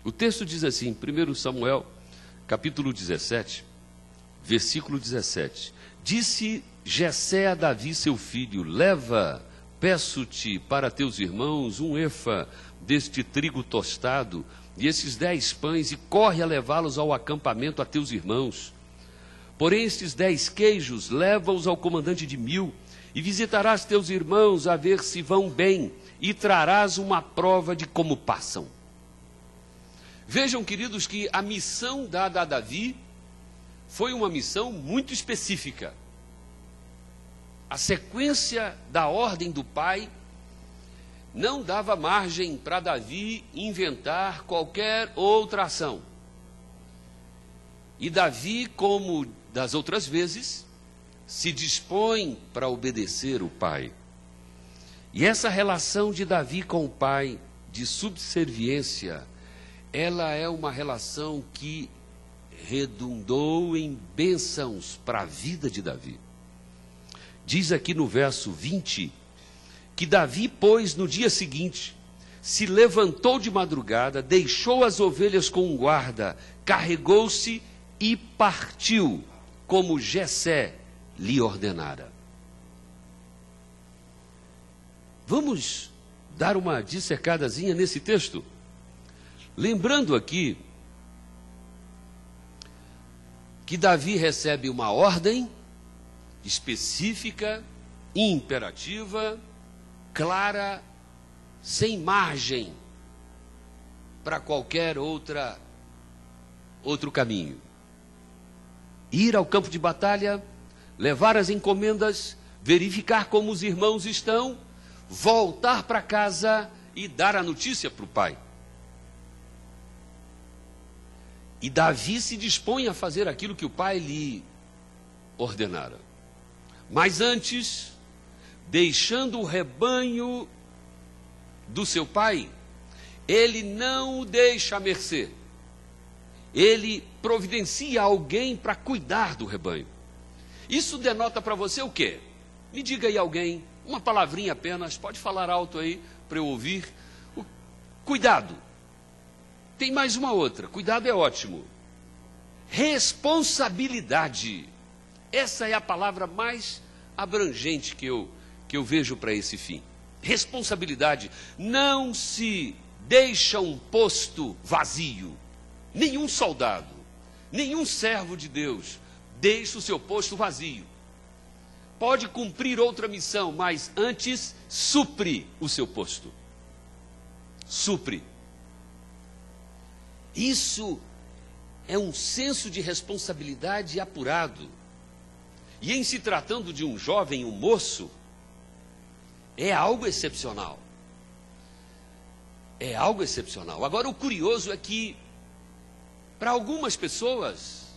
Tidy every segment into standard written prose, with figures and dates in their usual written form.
O texto diz assim, 1 Samuel, capítulo 17, versículo 17. Disse Jessé a Davi, seu filho: leva, peço-te, para teus irmãos, 1 efa deste trigo tostado, e esses 10 pães, e corre a levá-los ao acampamento a teus irmãos. Porém, estes 10 queijos, leva-os ao comandante de 1000, e visitarás teus irmãos a ver se vão bem, e trarás uma prova de como passam. Vejam, queridos, que a missão dada a Davi foi uma missão muito específica. A sequência da ordem do pai não dava margem para Davi inventar qualquer outra ação. E Davi, como das outras vezes, se dispõe para obedecer o pai. E essa relação de Davi com o pai, de subserviência, ela é uma relação que redundou em bênçãos para a vida de Davi. Diz aqui no verso 20, que Davi, pois, no dia seguinte, se levantou de madrugada, deixou as ovelhas com um guarda, carregou-se e partiu, como Jessé lhe ordenara. Vamos dar uma dissecadazinha nesse texto? Lembrando aqui que Davi recebe uma ordem específica, imperativa, clara, sem margem para qualquer outro caminho. Ir ao campo de batalha, levar as encomendas, verificar como os irmãos estão, voltar para casa e dar a notícia para o pai. E Davi se dispõe a fazer aquilo que o pai lhe ordenara. Mas antes, deixando o rebanho do seu pai, ele não o deixa à mercê. Ele providencia alguém para cuidar do rebanho. Isso denota para você o quê? Me diga aí alguém, uma palavrinha apenas, pode falar alto aí para eu ouvir. Cuidado. Tem mais uma outra, cuidado é ótimo. Responsabilidade. Essa é a palavra mais abrangente que eu vejo para esse fim. Responsabilidade. Não se deixa um posto vazio. Nenhum soldado, nenhum servo de Deus deixa o seu posto vazio. Pode cumprir outra missão, mas antes supre o seu posto. Supre. Isso é um senso de responsabilidade apurado. E em se tratando de um jovem, um moço, é algo excepcional. É algo excepcional. Agora, o curioso é que, para algumas pessoas,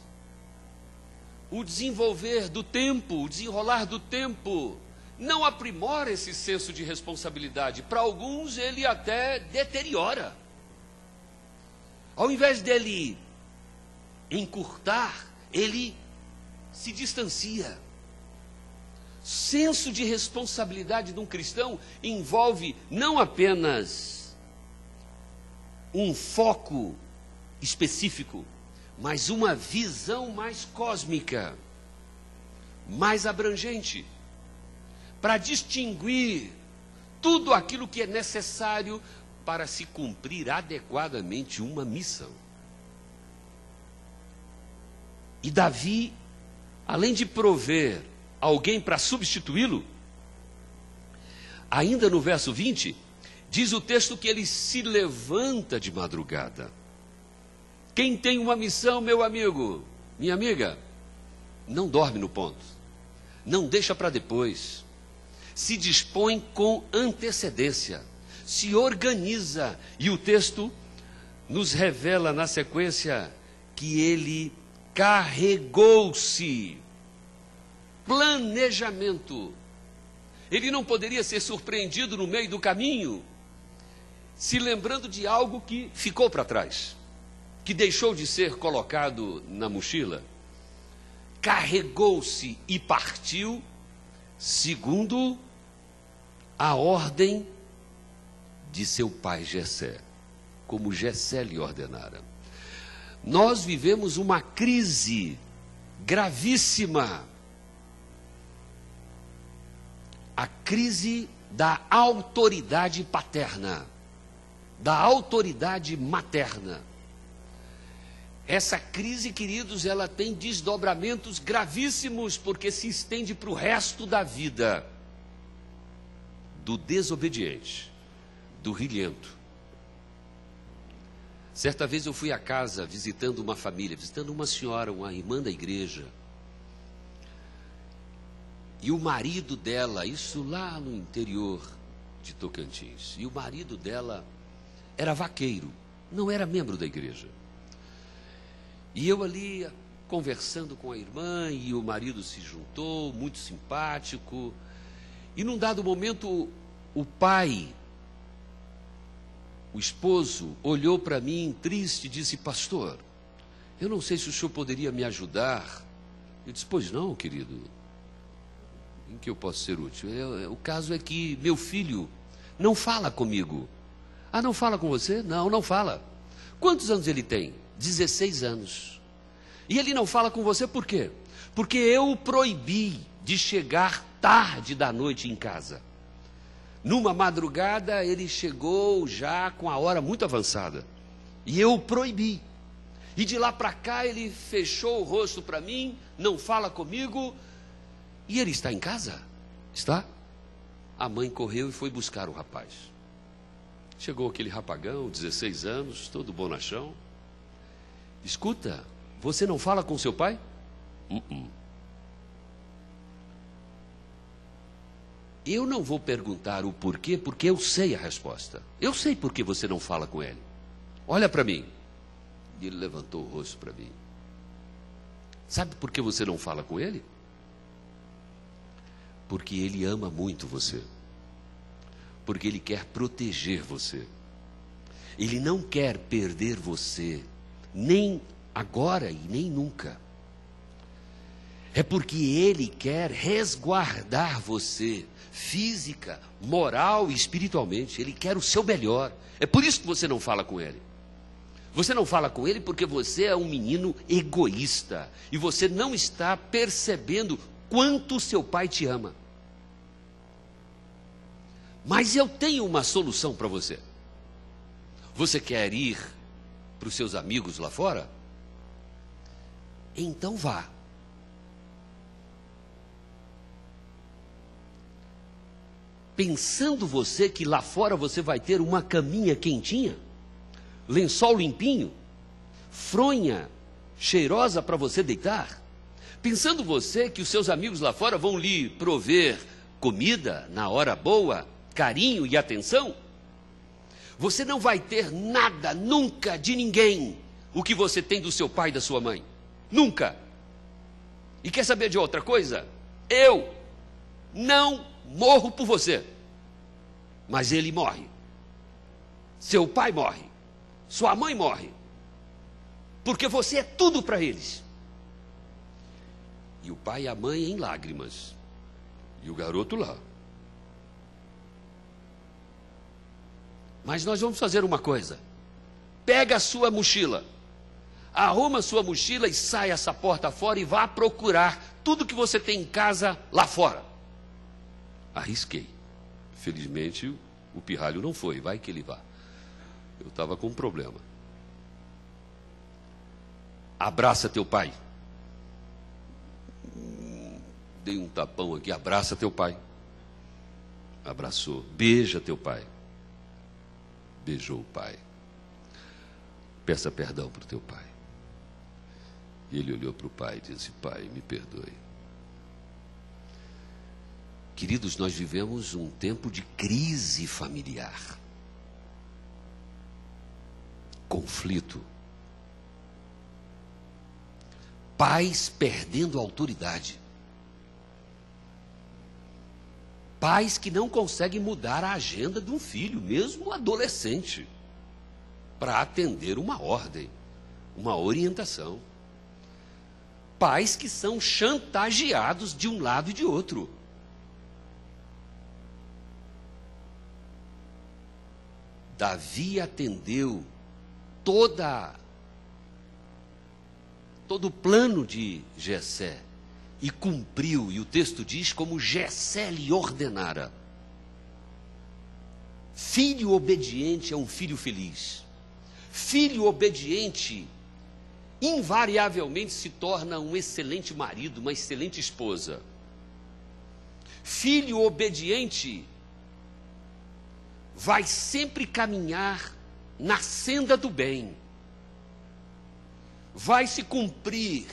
o desenvolver do tempo, o desenrolar do tempo, não aprimora esse senso de responsabilidade. Para alguns, ele até deteriora. Ao invés dele encurtar, ele se distancia. Senso de responsabilidade de um cristão envolve não apenas um foco específico, mas uma visão mais cósmica, mais abrangente, para distinguir tudo aquilo que é necessário para se cumprir adequadamente uma missão. E Davi, além de prover alguém para substituí-lo, ainda no verso 20, diz o texto que ele se levanta de madrugada. Quem tem uma missão, meu amigo, minha amiga, não dorme no ponto, não deixa para depois, se dispõe com antecedência, se organiza. E o texto nos revela na sequência que ele carregou-se. Planejamento. Ele não poderia ser surpreendido no meio do caminho, se lembrando de algo que ficou para trás, que deixou de ser colocado na mochila. Carregou-se e partiu segundo a ordem de seu pai Jessé. como Jessé lhe ordenara. Nós vivemos uma crise gravíssima. A crise da autoridade paterna, da autoridade materna. Essa crise, queridos, ela tem desdobramentos gravíssimos, porque se estende para o resto da vida do desobediente, do rilhento. Certa vez eu fui à casa visitando uma família, visitando uma senhora, uma irmã da igreja. E o marido dela, isso lá no interior de Tocantins, e o marido dela era vaqueiro, não era membro da igreja. E eu ali conversando com a irmã, e o marido se juntou, muito simpático. E num dado momento, o pai, o esposo, olhou para mim triste e disse: pastor, eu não sei se o senhor poderia me ajudar. Eu disse: pois não, querido, em que eu posso ser útil? O caso é que meu filho não fala comigo. Ah, não fala com você? Não, não fala. Quantos anos ele tem? 16 anos. E ele não fala com você por quê? Porque eu o proibi de chegar tarde da noite em casa. Numa madrugada ele chegou já com a hora muito avançada. E eu o proibi. E de lá para cá ele fechou o rosto para mim, não fala comigo. E ele está em casa? Está? A mãe correu e foi buscar o rapaz. Chegou aquele rapagão, 16 anos, todo bonachão. Escuta, você não fala com seu pai? Eu não vou perguntar o porquê, porque eu sei a resposta. Eu sei por que você não fala com ele. Olha para mim. E ele levantou o rosto para mim. Sabe por que você não fala com ele? Porque ele ama muito você. Porque ele quer proteger você. Ele não quer perder você, nem agora e nem nunca. É porque ele quer resguardar você, física, moral e espiritualmente. Ele quer o seu melhor. É por isso que você não fala com ele. Você não fala com ele porque você é um menino egoísta. E você não está percebendo quanto seu pai te ama. Mas eu tenho uma solução para você. Você quer ir para os seus amigos lá fora? Então vá. Pensando você que lá fora você vai ter uma caminha quentinha, lençol limpinho, fronha cheirosa para você deitar? Pensando você que os seus amigos lá fora vão lhe prover comida na hora boa, carinho e atenção? Você não vai ter nada, nunca, de ninguém, o que você tem do seu pai e da sua mãe. Nunca. E quer saber de outra coisa? Eu não morro por você, mas ele morre. Seu pai morre. Sua mãe morre. Porque você é tudo para eles. E o pai e a mãe em lágrimas. E o garoto lá. Mas nós vamos fazer uma coisa. Pega a sua mochila. Arruma a sua mochila e sai essa porta fora e vá procurar tudo que você tem em casa lá fora. Arrisquei. Felizmente o pirralho não foi. Vai que ele vá. Eu estava com um problema. Abraça teu pai. Dei um tapão aqui. Abraça teu pai. Abraçou. Beija teu pai. Beijou o pai. Peça perdão para o teu pai. E ele olhou para o pai e disse: pai, me perdoe. Queridos, nós vivemos um tempo de crise familiar. Conflito. Pais perdendo a autoridade. Pais que não conseguem mudar a agenda de um filho, mesmo adolescente, para atender uma ordem, uma orientação. Pais que são chantageados de um lado e de outro. Davi atendeu todo o plano de Jessé e cumpriu, e o texto diz como Jessé lhe ordenara. Filho obediente é um filho feliz. Filho obediente invariavelmente se torna um excelente marido, uma excelente esposa. Filho obediente vai sempre caminhar na senda do bem. Vai se cumprir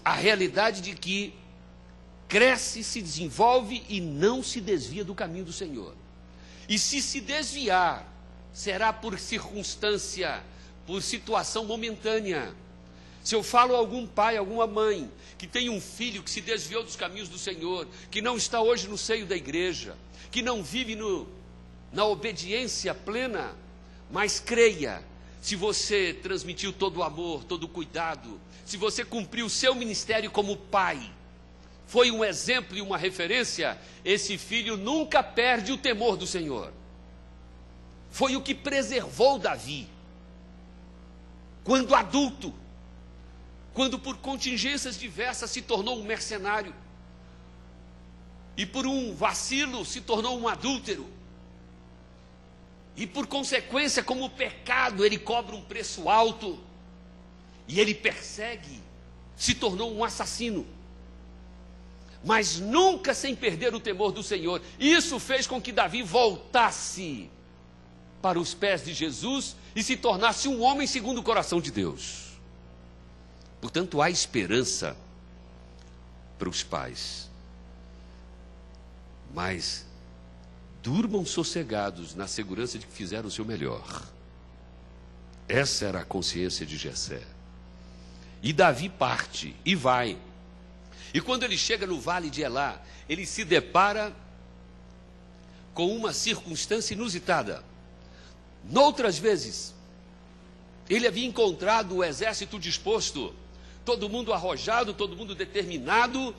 a realidade de que cresce, se desenvolve e não se desvia do caminho do Senhor. E se desviar, será por circunstância, por situação momentânea. Se eu falo a algum pai, alguma mãe, que tem um filho que se desviou dos caminhos do Senhor, que não está hoje no seio da igreja, que não vive na obediência plena, mas creia, se você transmitiu todo o amor, todo o cuidado, se você cumpriu o seu ministério como pai, foi um exemplo e uma referência, esse filho nunca perde o temor do Senhor. Foi o que preservou Davi. Quando adulto, quando por contingências diversas se tornou um mercenário, e por um vacilo se tornou um adúltero, e por consequência, como pecado, ele cobra um preço alto, e ele persegue, se tornou um assassino, mas nunca sem perder o temor do Senhor. Isso fez com que Davi voltasse para os pés de Jesus e se tornasse um homem segundo o coração de Deus. Portanto, há esperança para os pais, mas durmam sossegados na segurança de que fizeram o seu melhor. Essa era a consciência de Jessé. E Davi parte e vai. E quando ele chega no vale de Elá, ele se depara com uma circunstância inusitada. Noutras vezes, ele havia encontrado o exército disposto, todo mundo arrojado, todo mundo determinado,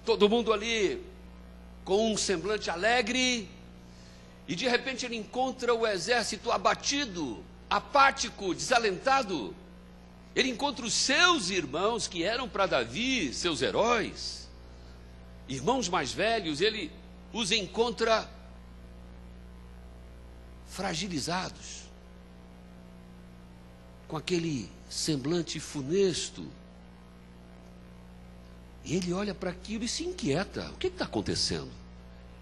todo mundo ali com um semblante alegre, e de repente ele encontra o exército abatido, apático, desalentado. Ele encontra os seus irmãos, que eram para Davi seus heróis, irmãos mais velhos, ele os encontra fragilizados, com aquele semblante funesto. E ele olha para aquilo e se inquieta. O que está acontecendo?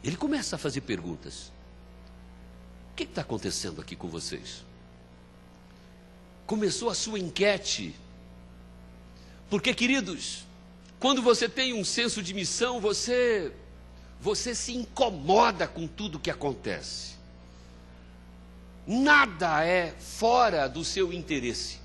Ele começa a fazer perguntas. O que está acontecendo aqui com vocês? Começou a sua enquete. Porque, queridos, quando você tem um senso de missão, você se incomoda com tudo que acontece. Nada é fora do seu interesse.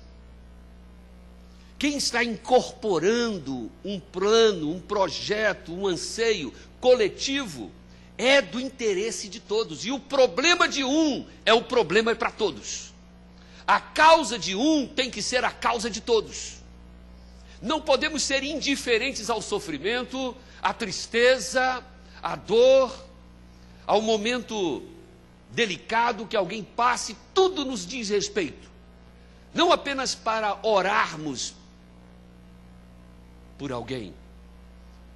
Quem está incorporando um plano, um projeto, um anseio coletivo, é do interesse de todos. E o problema de um é o problema para todos. A causa de um tem que ser a causa de todos. Não podemos ser indiferentes ao sofrimento, à tristeza, à dor, ao momento delicado que alguém passe. Tudo nos diz respeito. Não apenas para orarmos por alguém,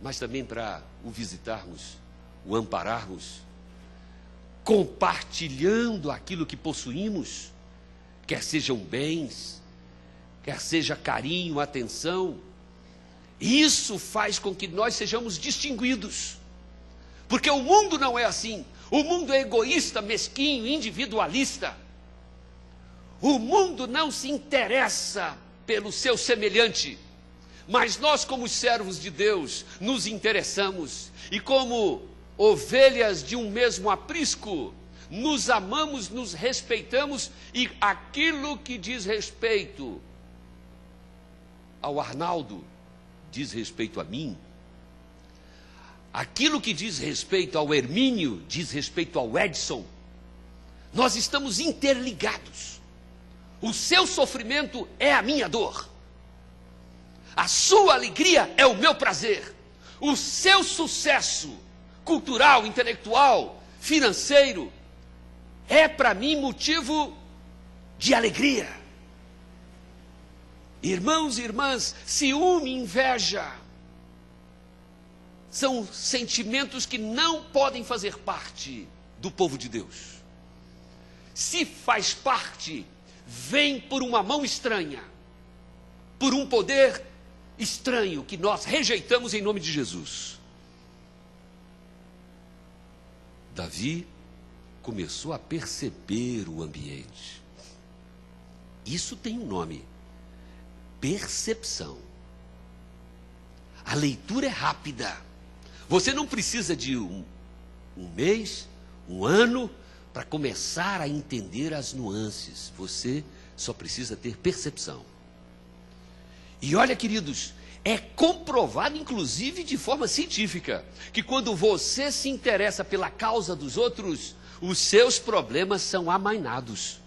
mas também para o visitarmos, o ampararmos, compartilhando aquilo que possuímos, quer sejam bens, quer seja carinho, atenção. Isso faz com que nós sejamos distinguidos, porque o mundo não é assim. O mundo é egoísta, mesquinho, individualista. O mundo não se interessa pelo seu semelhante, mas nós, como servos de Deus, nos interessamos, e como ovelhas de um mesmo aprisco, nos amamos, nos respeitamos, e aquilo que diz respeito ao Arnaldo diz respeito a mim, aquilo que diz respeito ao Hermínio diz respeito ao Edson. Nós estamos interligados. O seu sofrimento é a minha dor, a sua alegria é o meu prazer, o seu sucesso cultural, intelectual, financeiro, é para mim motivo de alegria. Irmãos e irmãs, ciúme e inveja são sentimentos que não podem fazer parte do povo de Deus. Se faz parte, vem por uma mão estranha, por um poder estranho que nós rejeitamos em nome de Jesus. Davi começou a perceber o ambiente. Isso tem um nome: percepção. A leitura é rápida. Você não precisa de um mês, um ano, para começar a entender as nuances. Você só precisa ter percepção. E olha, queridos, é comprovado, inclusive de forma científica, que quando você se interessa pela causa dos outros, os seus problemas são amainados.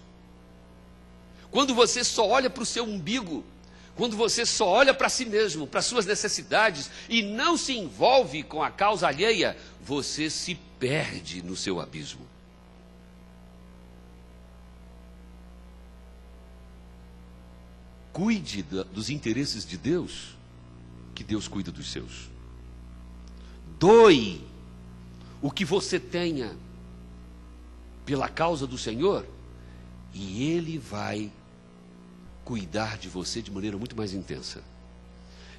Quando você só olha para o seu umbigo, quando você só olha para si mesmo, para suas necessidades, e não se envolve com a causa alheia, você se perde no seu abismo. Cuide dos interesses de Deus, que Deus cuida dos seus. Doe o que você tenha pela causa do Senhor, e Ele vai cuidar de você de maneira muito mais intensa.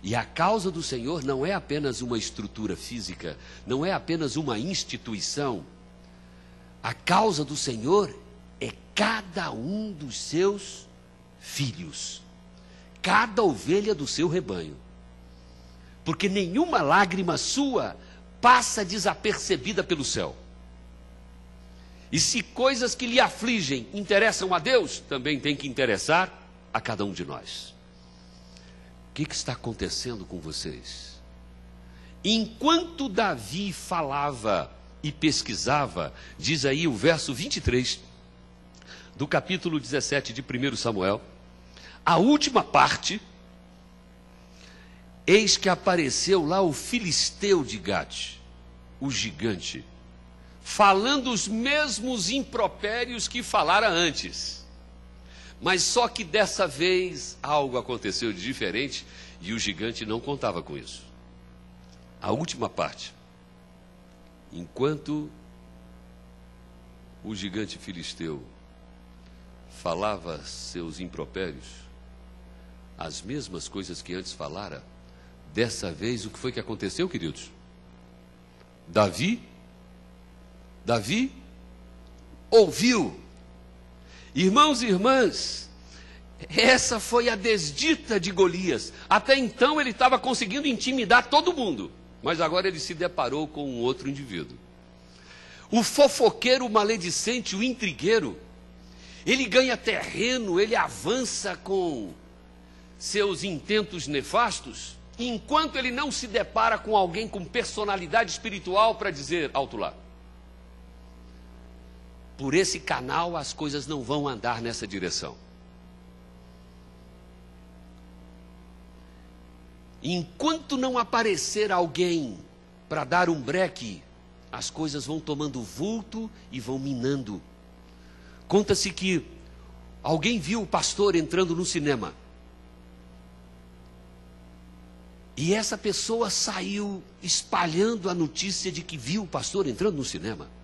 E a causa do Senhor não é apenas uma estrutura física, não é apenas uma instituição. A causa do Senhor é cada um dos seus filhos, cada ovelha do seu rebanho. Porque nenhuma lágrima sua passa desapercebida pelo céu. E se coisas que lhe afligem interessam a Deus, também tem que interessar a cada um de nós. O que está acontecendo com vocês? Enquanto Davi falava e pesquisava, diz aí o verso 23 do capítulo 17 de 1 Samuel, a última parte: eis que apareceu lá o filisteu de Gate, o gigante, falando os mesmos impropérios que falara antes. Mas só que dessa vez algo aconteceu de diferente e o gigante não contava com isso. A última parte: enquanto o gigante filisteu falava seus impropérios, as mesmas coisas que antes falara, dessa vez o que foi que aconteceu, queridos? Davi ouviu. Irmãos e irmãs, essa foi a desdita de Golias. Até então ele estava conseguindo intimidar todo mundo, mas agora ele se deparou com um outro indivíduo. O fofoqueiro, o maledicente, o intrigueiro. Ele ganha terreno, ele avança com seus intentos nefastos, enquanto ele não se depara com alguém com personalidade espiritual para dizer: alto lá. Por esse canal as coisas não vão andar nessa direção. Enquanto não aparecer alguém para dar um breque, as coisas vão tomando vulto e vão minando. Conta-se que alguém viu o pastor entrando no cinema. E essa pessoa saiu espalhando a notícia de que viu o pastor entrando no cinema.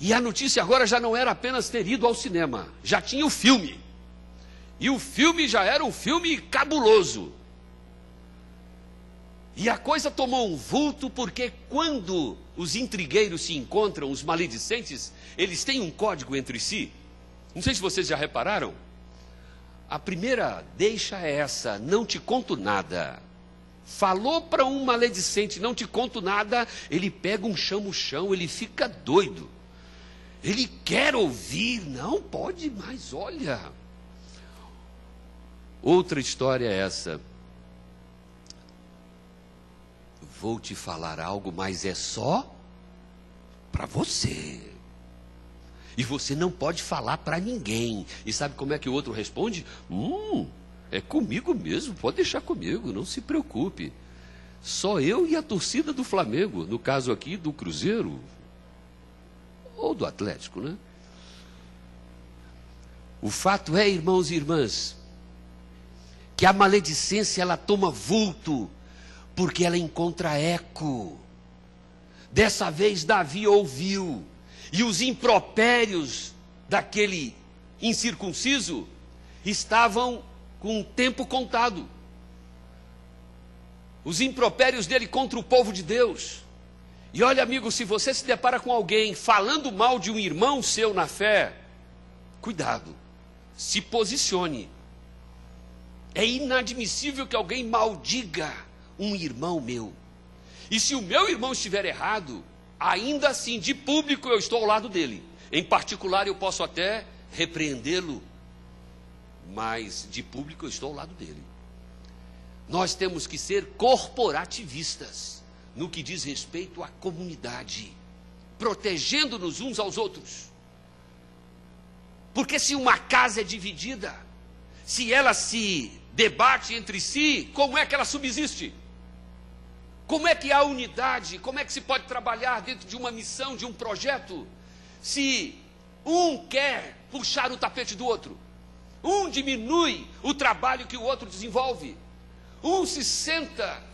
E a notícia agora já não era apenas ter ido ao cinema, já tinha o filme. E o filme já era um filme cabuloso. E a coisa tomou um vulto, porque quando os intrigueiros se encontram, os maledicentes, eles têm um código entre si. Não sei se vocês já repararam. A primeira deixa é essa: não te conto nada. Falou para um maledicente: não te conto nada, ele pega um chamo-chão, ele fica doido. Ele quer ouvir, não pode mais, olha. Outra história é essa: vou te falar algo, mas é só para você. E você não pode falar para ninguém. E sabe como é que o outro responde? É comigo mesmo, pode deixar comigo, não se preocupe. Só eu e a torcida do Flamengo, no caso aqui do Cruzeiro, ou do Atlético, né? O fato é, irmãos e irmãs, que a maledicência ela toma vulto, porque ela encontra eco. Dessa vez Davi ouviu, e os impropérios daquele incircunciso estavam com o tempo contado. Os impropérios dele contra o povo de Deus. E olha, amigo, se você se depara com alguém falando mal de um irmão seu na fé, cuidado, se posicione. É inadmissível que alguém maldiga um irmão meu. E se o meu irmão estiver errado, ainda assim, de público, eu estou ao lado dele. Em particular, eu posso até repreendê-lo, mas de público eu estou ao lado dele. Nós temos que ser corporativistas no que diz respeito à comunidade, protegendo-nos uns aos outros. Porque se uma casa é dividida, se ela se debate entre si, como é que ela subsiste? Como é que há unidade? Como é que se pode trabalhar dentro de uma missão, de um projeto, se um quer puxar o tapete do outro? Um diminui o trabalho que o outro desenvolve. Um se senta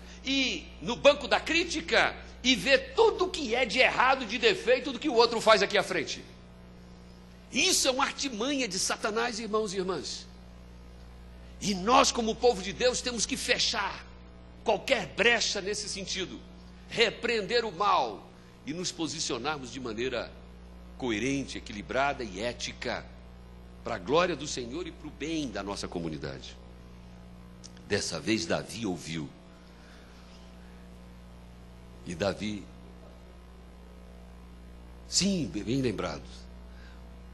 no banco da crítica e vê tudo o que é de errado, de defeito do que o outro faz aqui à frente. Isso é uma artimanha de Satanás, irmãos e irmãs. E nós, como povo de Deus, temos que fechar qualquer brecha nesse sentido, repreender o mal e nos posicionarmos de maneira coerente, equilibrada e ética, para a glória do Senhor e para o bem da nossa comunidade. Dessa vez Davi ouviu. E Davi, sim, bem lembrado,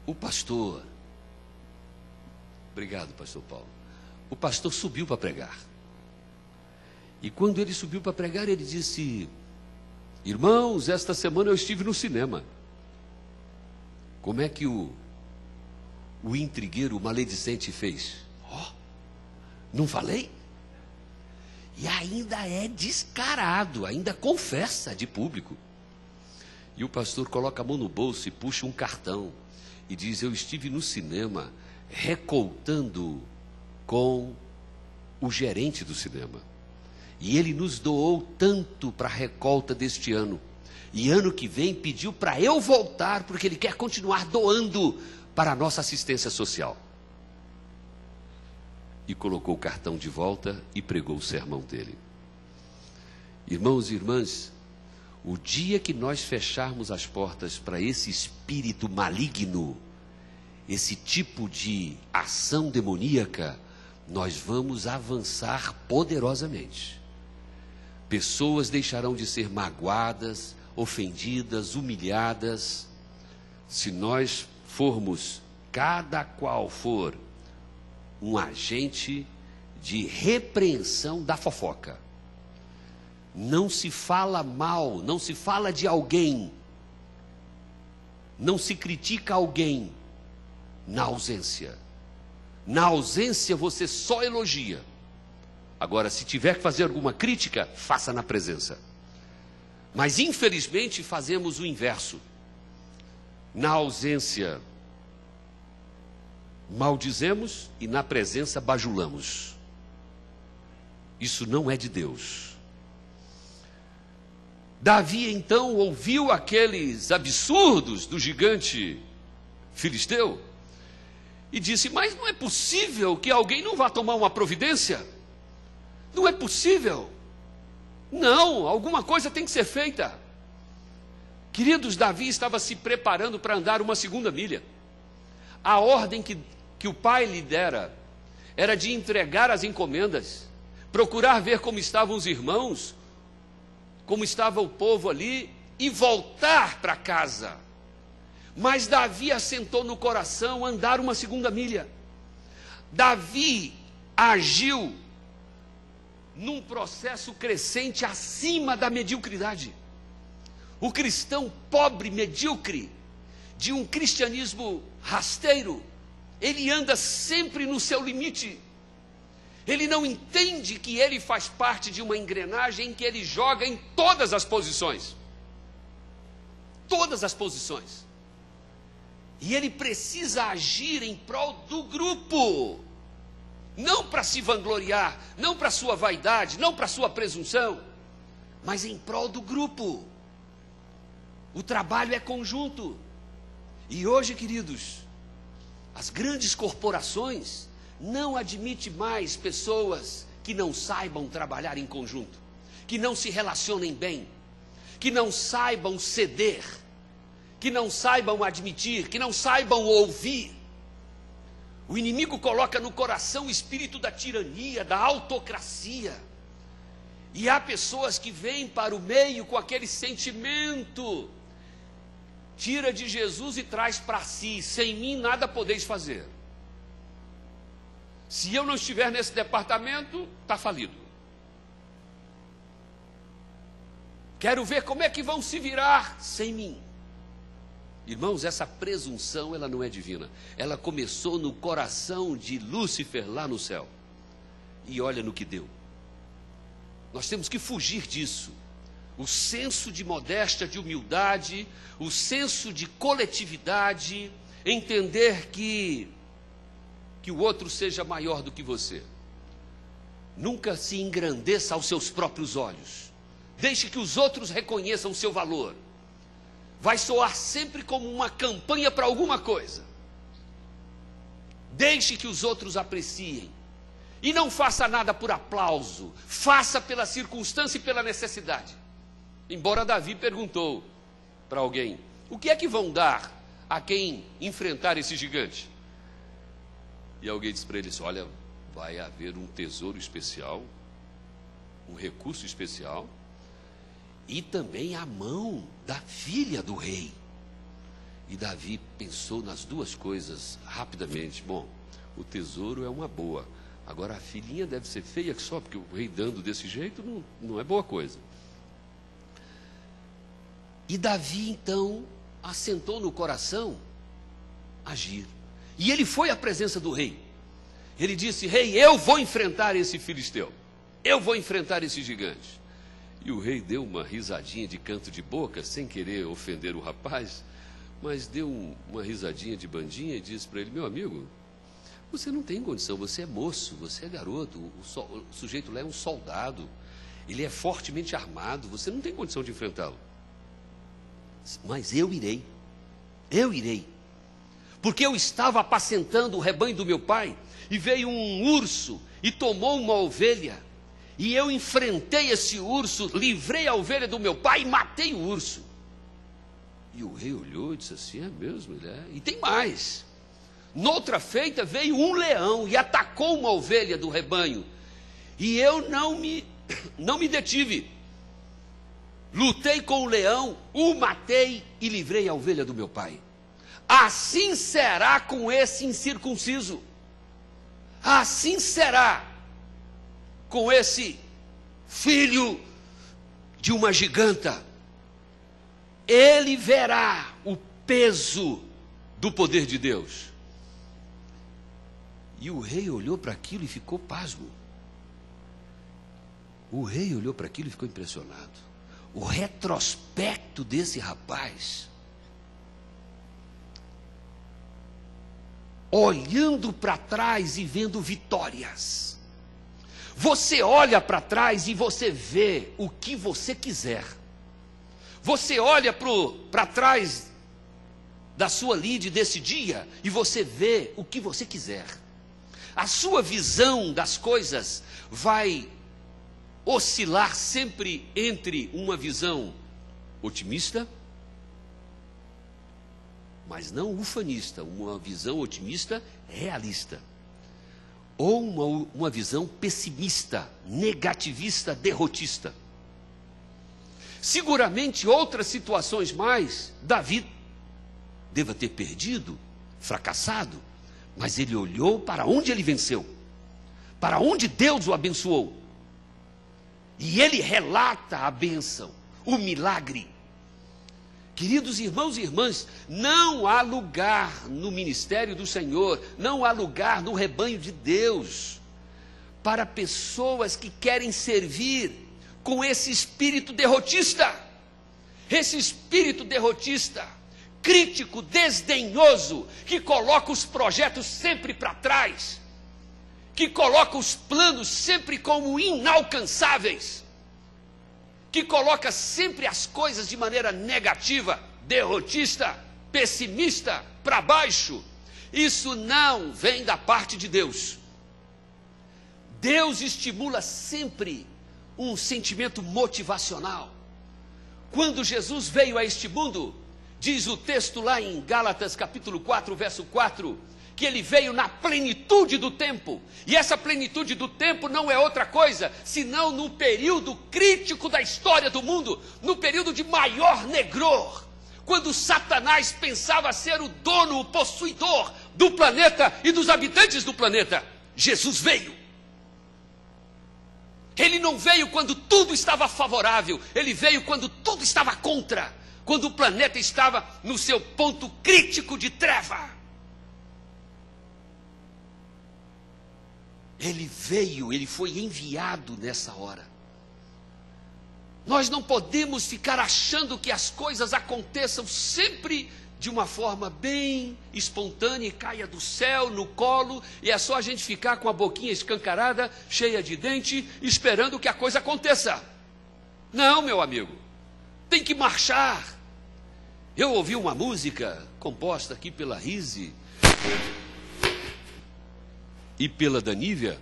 o pastor, obrigado, pastor Paulo, o pastor subiu para pregar. E quando ele subiu para pregar, ele disse: irmãos, esta semana eu estive no cinema. Como é que o intrigueiro, o maledicente fez? Não falei? E ainda é descarado, ainda confessa de público. E o pastor coloca a mão no bolso e puxa um cartão e diz: eu estive no cinema recoltando com o gerente do cinema. E ele nos doou tanto para a recolta deste ano. E ano que vem pediu para eu voltar, porque ele quer continuar doando para a nossa assistência social. E colocou o cartão de volta e pregou o sermão dele. Irmãos e irmãs, o dia que nós fecharmos as portas para esse espírito maligno, esse tipo de ação demoníaca, nós vamos avançar poderosamente. Pessoas deixarão de ser magoadas, ofendidas, humilhadas, se nós formos, cada qual for, um agente de repreensão da fofoca. Não se fala mal, não se fala de alguém, não se critica alguém na ausência. Na ausência você só elogia. Agora, se tiver que fazer alguma crítica, faça na presença. Mas infelizmente fazemos o inverso. Na ausência maldizemos e na presença bajulamos. Isso não é de Deus. Davi então ouviu aqueles absurdos do gigante filisteu e disse: mas não é possível que alguém não vá tomar uma providência? Não é possível. Não, alguma coisa tem que ser feita. Queridos, Davi estava se preparando para andar uma segunda milha. A ordem que o pai lhe dera era de entregar as encomendas, procurar ver como estavam os irmãos, como estava o povo ali, e voltar para casa. Mas Davi assentou no coração andar uma segunda milha. Davi agiu num processo crescente acima da mediocridade. O cristão pobre, medíocre, de um cristianismo rasteiro, ele anda sempre no seu limite. Ele não entende que ele faz parte de uma engrenagem em que ele joga em todas as posições. Todas as posições. E ele precisa agir em prol do grupo. Não para se vangloriar, não para sua vaidade, não para sua presunção, mas em prol do grupo. O trabalho é conjunto. E hoje, queridos, as grandes corporações não admitem mais pessoas que não saibam trabalhar em conjunto, que não se relacionem bem, que não saibam ceder, que não saibam admitir, que não saibam ouvir. O inimigo coloca no coração o espírito da tirania, da autocracia. E há pessoas que vêm para o meio com aquele sentimento: tira de Jesus e traz para si, sem mim nada podeis fazer. Se eu não estiver nesse departamento, está falido. Quero ver como é que vão se virar sem mim. Irmãos, essa presunção, ela não é divina. Ela começou no coração de Lúcifer lá no céu. E olha no que deu. Nós temos que fugir disso. O senso de modéstia, de humildade, o senso de coletividade, entender que o outro seja maior do que você. Nunca se engrandeça aos seus próprios olhos. Deixe que os outros reconheçam o seu valor. Vai soar sempre como uma campanha para alguma coisa. Deixe que os outros apreciem. E não faça nada por aplauso. Faça pela circunstância e pela necessidade. Embora Davi perguntou para alguém: o que é que vão dar a quem enfrentar esse gigante? E alguém disse para ele: olha, vai haver um tesouro especial, um recurso especial, e também a mão da filha do rei. E Davi pensou nas duas coisas rapidamente. Bom, o tesouro é uma boa, agora a filhinha deve ser feia que só, porque o rei dando desse jeito não é boa coisa. E Davi então assentou no coração agir. E ele foi à presença do rei. Ele disse: rei, eu vou enfrentar esse filisteu, eu vou enfrentar esse gigante. E o rei deu uma risadinha de canto de boca, sem querer ofender o rapaz, mas deu uma risadinha de bandinha e disse para ele: meu amigo, você não tem condição, você é moço, você é garoto, o sujeito lá é um soldado, ele é fortemente armado, você não tem condição de enfrentá-lo. Mas eu irei, porque eu estava apacentando o rebanho do meu pai, e veio um urso e tomou uma ovelha, e eu enfrentei esse urso, livrei a ovelha do meu pai e matei o urso. E o rei olhou e disse assim: é mesmo? E tem mais. Noutra feita veio um leão e atacou uma ovelha do rebanho, e eu não me detive. Lutei com o leão, o matei e livrei a ovelha do meu pai. Assim será com esse incircunciso. Assim será com esse filho de uma giganta. Ele verá o peso do poder de Deus. E o rei olhou para aquilo e ficou pasmo. O rei olhou para aquilo e ficou impressionado. O retrospecto desse rapaz, olhando para trás e vendo vitórias. Você olha para trás e você vê o que você quiser. Você olha para trás da sua lide desse dia e você vê o que você quiser. A sua visão das coisas vai oscilar sempre entre uma visão otimista, mas não ufanista, uma visão otimista realista, ou uma visão pessimista, negativista, derrotista. Seguramente outras situações mais, Davi deva ter perdido, fracassado, mas ele olhou para onde ele venceu, para onde Deus o abençoou. E ele relata a bênção, o milagre. Queridos irmãos e irmãs, não há lugar no ministério do Senhor, não há lugar no rebanho de Deus para pessoas que querem servir com esse espírito derrotista. Esse espírito derrotista crítico, desdenhoso, que coloca os projetos sempre para trás, que coloca os planos sempre como inalcançáveis, que coloca sempre as coisas de maneira negativa, derrotista, pessimista, para baixo. Isso não vem da parte de Deus. Deus estimula sempre um sentimento motivacional. Quando Jesus veio a este mundo, diz o texto lá em Gálatas capítulo 4, verso 4, que ele veio na plenitude do tempo. E essa plenitude do tempo não é outra coisa, senão no período crítico da história do mundo, no período de maior negror, quando Satanás pensava ser o dono, o possuidor do planeta e dos habitantes do planeta. Jesus veio. Ele não veio quando tudo estava favorável, ele veio quando tudo estava contra, quando o planeta estava no seu ponto crítico de treva. Ele veio, ele foi enviado nessa hora. Nós não podemos ficar achando que as coisas aconteçam sempre de uma forma bem espontânea e caia do céu no colo, e é só a gente ficar com a boquinha escancarada, cheia de dente, esperando que a coisa aconteça. Não, meu amigo, tem que marchar. Eu ouvi uma música composta aqui pela Rise e pela Danívia.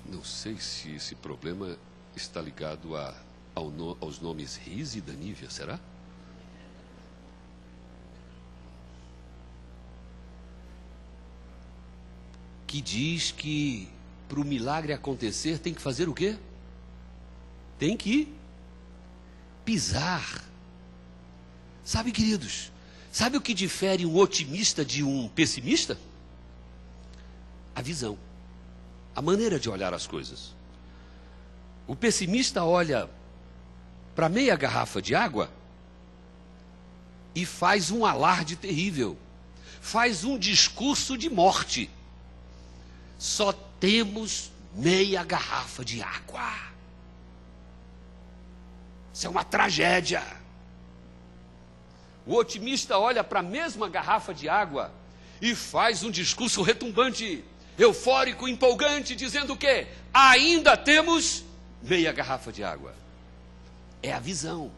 Não sei se esse problema está ligado aos nomes Rise e Danívia, será? Que diz que para o milagre acontecer tem que fazer o quê? Tem que pisar. Sabe, queridos, sabe o que difere um otimista de um pessimista? A visão, a maneira de olhar as coisas. O pessimista olha para meia garrafa de água e faz um alarde terrível, faz um discurso de morte. Só temos meia garrafa de água. Isso é uma tragédia. O otimista olha para a mesma garrafa de água e faz um discurso retumbante, eufórico, empolgante, dizendo o quê? Ainda temos meia garrafa de água. É a visão.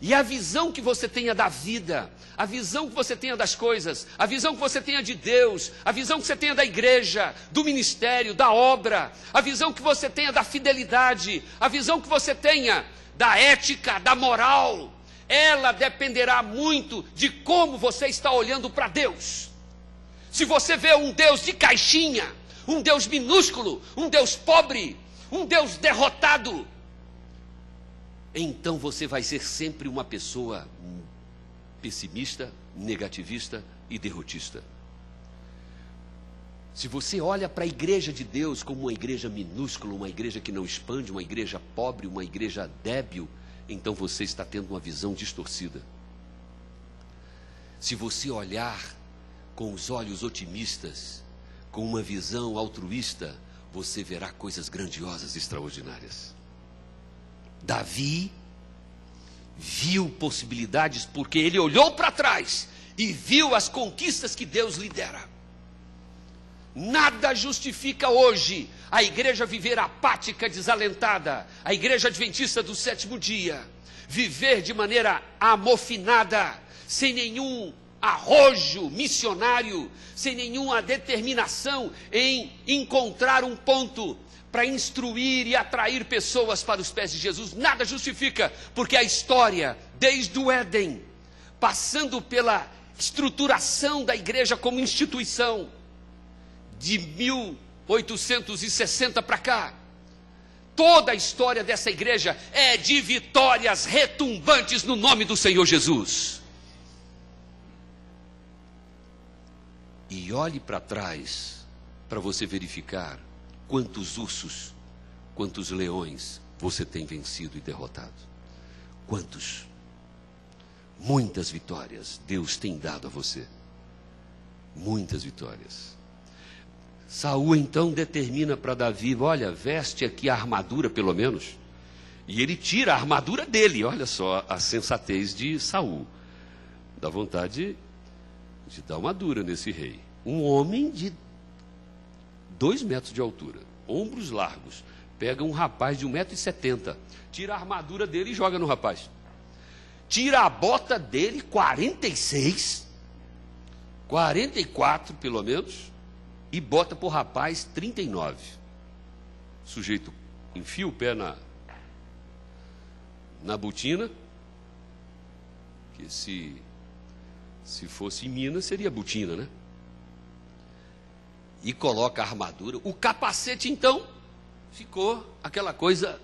E a visão que você tenha da vida, a visão que você tenha das coisas, a visão que você tenha de Deus, a visão que você tenha da igreja, do ministério, da obra, a visão que você tenha da fidelidade, a visão que você tenha da ética, da moral, ela dependerá muito de como você está olhando para Deus. Se você vê um Deus de caixinha, um Deus minúsculo, um Deus pobre, um Deus derrotado, então você vai ser sempre uma pessoa pessimista, negativista e derrotista. Se você olha para a igreja de Deus como uma igreja minúscula, uma igreja que não expande, uma igreja pobre, uma igreja débil, então você está tendo uma visão distorcida. Se você olhar com os olhos otimistas, com uma visão altruísta, você verá coisas grandiosas, extraordinárias. Davi viu possibilidades porque ele olhou para trás e viu as conquistas que Deus lhe dera. Nada justifica hoje a igreja viver apática, desalentada, a igreja adventista do sétimo dia, viver de maneira amofinada, sem nenhum arrojo missionário, sem nenhuma determinação em encontrar um ponto para instruir e atrair pessoas para os pés de Jesus. Nada justifica, porque a história, desde o Éden, passando pela estruturação da igreja como instituição, de 1860 para cá, toda a história dessa igreja é de vitórias retumbantes no nome do Senhor Jesus. E olhe para trás para você verificar quantos ursos, quantos leões você tem vencido e derrotado. Quantos? Muitas vitórias Deus tem dado a você. Muitas vitórias. Saul então determina para Davi: olha, veste aqui a armadura pelo menos. E ele tira a armadura dele. Olha só a sensatez de Saul. Dá vontade de dar uma dura nesse rei. Um homem de 2 metros de altura, ombros largos, pega um rapaz de 1,70 m, tira a armadura dele e joga no rapaz. Tira a bota dele, 46, 44 pelo menos, e bota para o rapaz 39. O sujeito enfia o pé na botina, que se fosse em Minas seria botina, né? E coloca a armadura. O capacete então ficou aquela coisa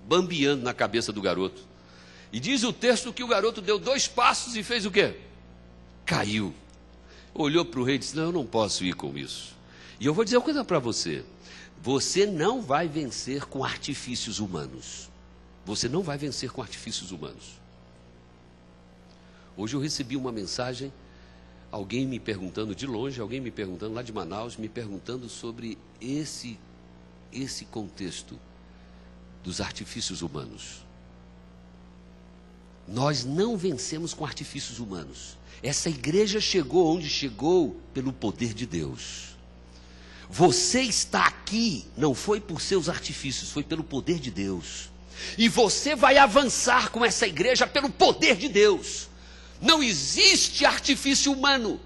bambeando na cabeça do garoto. E diz o texto que o garoto deu 2 passos e fez o quê? Caiu. Olhou para o rei e disse: não, eu não posso ir com isso. E eu vou dizer uma coisa para você: você não vai vencer com artifícios humanos. Você não vai vencer com artifícios humanos. Hoje eu recebi uma mensagem, alguém me perguntando de longe, alguém me perguntando lá de Manaus, me perguntando sobre esse contexto dos artifícios humanos. Nós não vencemos com artifícios humanos. Essa igreja chegou onde chegou pelo poder de Deus. Você está aqui, não foi por seus artifícios, foi pelo poder de Deus. E você vai avançar com essa igreja pelo poder de Deus. Não existe artifício humano,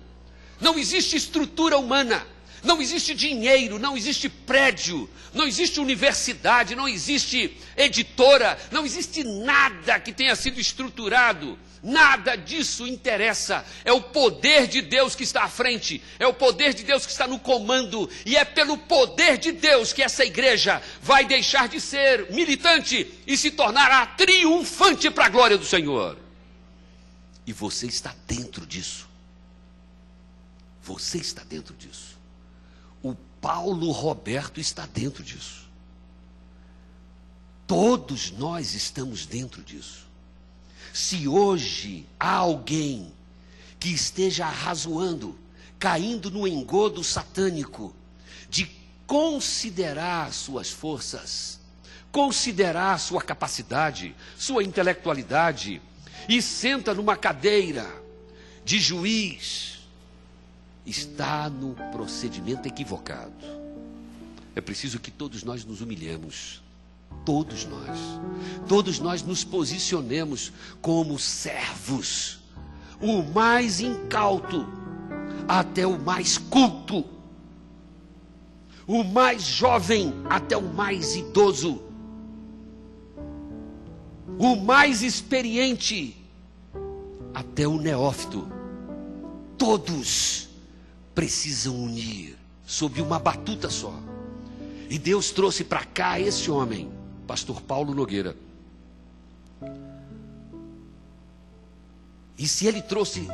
não existe estrutura humana, não existe dinheiro, não existe prédio, não existe universidade, não existe editora, não existe nada que tenha sido estruturado. Nada disso interessa. É o poder de Deus que está à frente, é o poder de Deus que está no comando, e é pelo poder de Deus que essa igreja vai deixar de ser militante e se tornará triunfante para a glória do Senhor. E você está dentro disso. Você está dentro disso. O Paulo Roberto está dentro disso. Todos nós estamos dentro disso. Se hoje há alguém que esteja arrazoando, caindo no engodo satânico de considerar suas forças, considerar sua capacidade, sua intelectualidade, e senta numa cadeira de juiz, está no procedimento equivocado. É preciso que todos nós nos humilhemos. Todos nós nos posicionemos como servos, o mais incauto até o mais culto, o mais jovem até o mais idoso, o mais experiente até o neófito. Todos precisam unir sob uma batuta só. E Deus trouxe para cá esse homem, pastor Paulo Nogueira. E se ele trouxe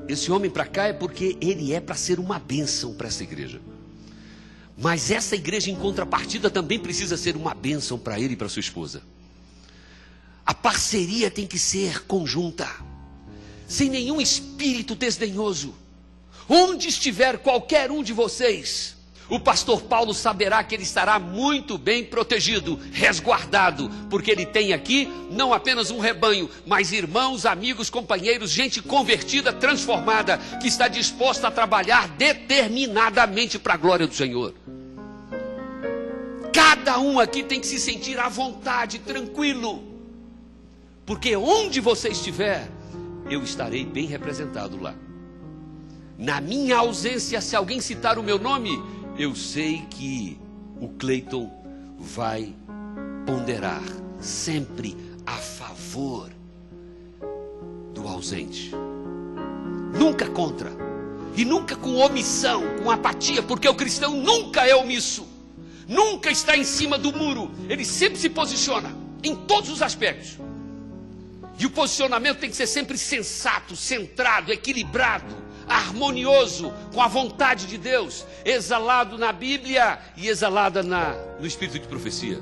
esse homem para cá é porque ele é para ser uma bênção para essa igreja. Mas essa igreja em contrapartida também precisa ser uma bênção para ele e para sua esposa. A parceria tem que ser conjunta, sem nenhum espírito desdenhoso. Onde estiver qualquer um de vocês, o pastor Paulo saberá que ele estará muito bem protegido, resguardado, porque ele tem aqui não apenas um rebanho, mas irmãos, amigos, companheiros, gente convertida, transformada, que está disposta a trabalhar determinadamente para a glória do Senhor. Cada um aqui tem que se sentir à vontade, tranquilo, porque onde você estiver, eu estarei bem representado lá. Na minha ausência, se alguém citar o meu nome, eu sei que o Cleiton vai ponderar sempre a favor do ausente. Nunca contra. E nunca com omissão, com apatia, porque o cristão nunca é omisso. Nunca está em cima do muro. Ele sempre se posiciona em todos os aspectos. E o posicionamento tem que ser sempre sensato, centrado, equilibrado, harmonioso com a vontade de Deus, exalado na Bíblia e exalada no Espírito de profecia,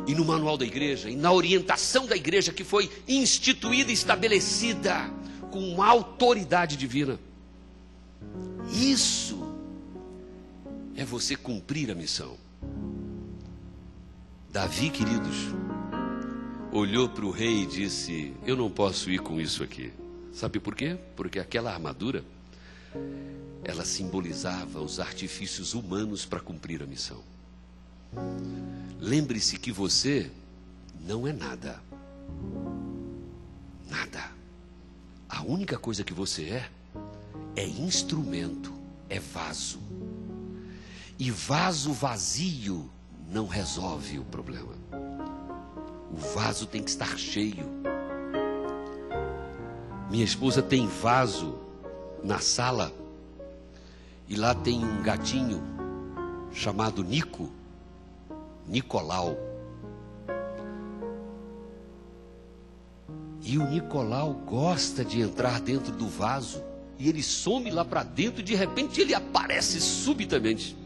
e no manual da igreja, e na orientação da igreja que foi instituída e estabelecida com autoridade divina. Isso é você cumprir a missão. Davi, queridos, olhou para o rei e disse: eu não posso ir com isso aqui. Sabe por quê? Porque aquela armadura, ela simbolizava os artifícios humanos para cumprir a missão. Lembre-se que você não é nada. Nada. A única coisa que você é instrumento, é vaso. E vaso vazio não resolve o problema. O vaso tem que estar cheio. Minha esposa tem vaso na sala, e lá tem um gatinho chamado Nicolau. E o Nicolau gosta de entrar dentro do vaso, e ele some lá para dentro e de repente ele aparece subitamente.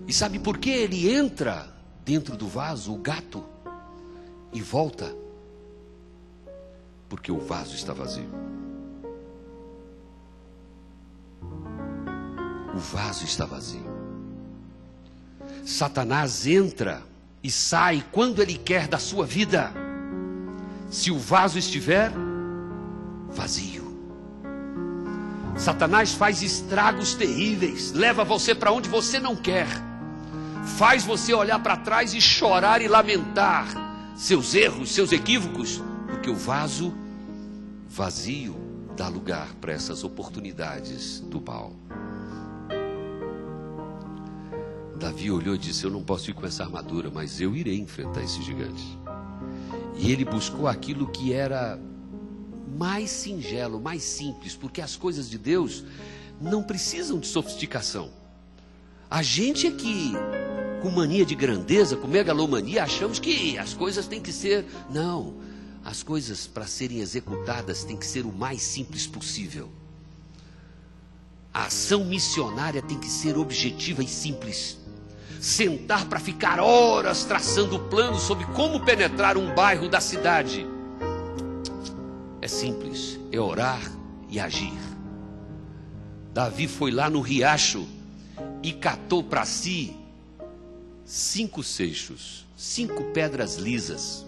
E sabe por que ele entra dentro do vaso, o gato, e volta? Porque o vaso está vazio. O vaso está vazio. Satanás entra e sai quando ele quer da sua vida, se o vaso estiver vazio. Satanás faz estragos terríveis, leva você para onde você não quer, faz você olhar para trás e chorar e lamentar seus erros, seus equívocos, porque o vaso vazio dá lugar para essas oportunidades do mal. Davi olhou e disse: eu não posso ir com essa armadura, mas eu irei enfrentar esse gigante. E ele buscou aquilo que era mais singelo, mais simples, porque as coisas de Deus não precisam de sofisticação. A gente é que, com mania de grandeza, com megalomania, achamos que as coisas têm que ser... Não, as coisas para serem executadas têm que ser o mais simples possível. A ação missionária tem que ser objetiva e simples. Sentar para ficar horas traçando planos sobre como penetrar um bairro da cidade é simples, é orar e agir. Davi foi lá no riacho e catou para si 5 seixos, 5 pedras lisas,